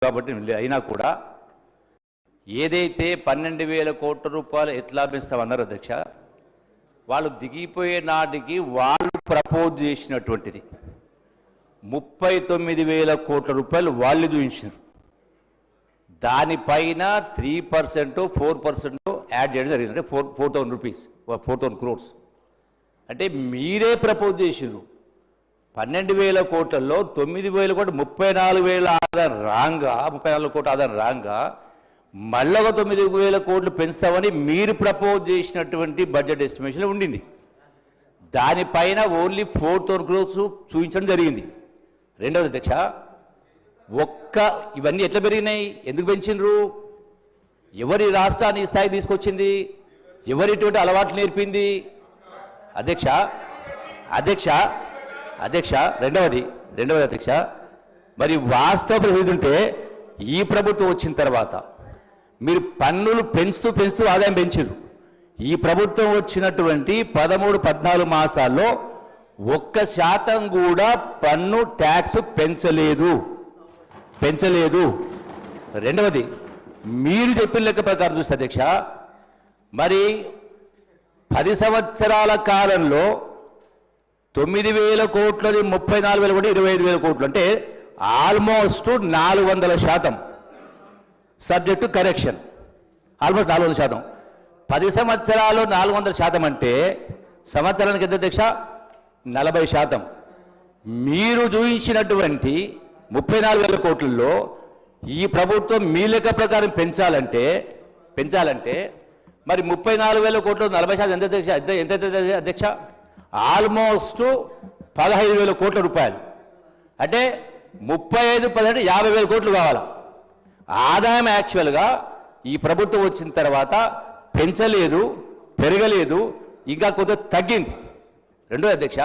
కాబట్టి అయినా కూడా ఏదైతే 12,000 కోట్ల రూపాయలు ఎట్లా పెంచుతామన్నారు అధ్యక్ష, వాళ్ళు దిగిపోయే నాటికి వాళ్ళు ప్రపోజ్ చేసినటువంటిది 39,000 కోట్ల రూపాయలు వాళ్ళు చూపించారు. దానిపైన 3% 4% యాడ్ చేయడం జరిగింది. అంటే 4,000 రూపీస్ 4,000 crores. అంటే మీరే ప్రపోజ్ చేసిర్రు 12,000 కోట్లలో 9,000 కోట్లు 34,000 ఆదాయం రాంగా 34 కోట్ల ఆదాయం రాంగా మళ్ళీ ఒక 9,000 కోట్లు పెంచుతామని మీరు ప్రపోజ్ చేసినటువంటి బడ్జెట్ ఎస్టిమేషన్ ఉండింది. దానిపైన ఓన్లీ 4,000 crores చూపించడం జరిగింది. రెండవది అధ్యక్ష, ఇవన్నీ ఎట్లా పెరిగినాయి, ఎందుకు పెంచినరు, ఎవరి రాష్ట్రాన్ని ఈ స్థాయికి తీసుకొచ్చింది, ఎవరి ఇటువంటి అలవాట్లు నేర్పింది అధ్యక్ష అధ్యక్ష అధ్యక్ష రెండవది అధ్యక్ష, మరి వాస్తవ పరిస్థితి ఉంటే ఈ ప్రభుత్వం వచ్చిన తర్వాత మీరు పన్నులు పెంచుతూ ఆదాయం పెంచారు. ఈ ప్రభుత్వం వచ్చినటువంటి 13-14 మాసాల్లో 1% కూడా పన్ను ట్యాక్స్ పెంచలేదు. రెండవది, మీరు చెప్పిన లెక్క ప్రకారం చూస్తే అధ్యక్ష, మరి 10 సంవత్సరాల కాలంలో 9,000 కోట్లది 34,000 కోట్లు 25,000 కోట్లు, అంటే ఆల్మోస్ట్ 400%, సబ్జెక్టు కరెక్షన్, ఆల్మోస్ట్ 400%. 10 సంవత్సరాలు 400% అంటే సంవత్సరానికి ఎంత అధ్యక్ష, 40%. మీరు చూపించినటువంటి 34,000 కోట్లలో ఈ ప్రభుత్వం మీ లెక్క ప్రకారం పెంచాలంటే మరి 34,000 కోట్లు 40% ఎంత అధ్యక్ష, ఎంత అధ్యక్ష, ఆల్మోస్ట్ 15,000 కోట్ల రూపాయలు. అంటే 35-18 50,000 కోట్లు కావాలి ఆదాయం. యాక్చువల్గా ఈ ప్రభుత్వం వచ్చిన తర్వాత పెంచలేదు, పెరగలేదు, ఇంకా కొంత తగ్గింది. రెండో అధ్యక్ష,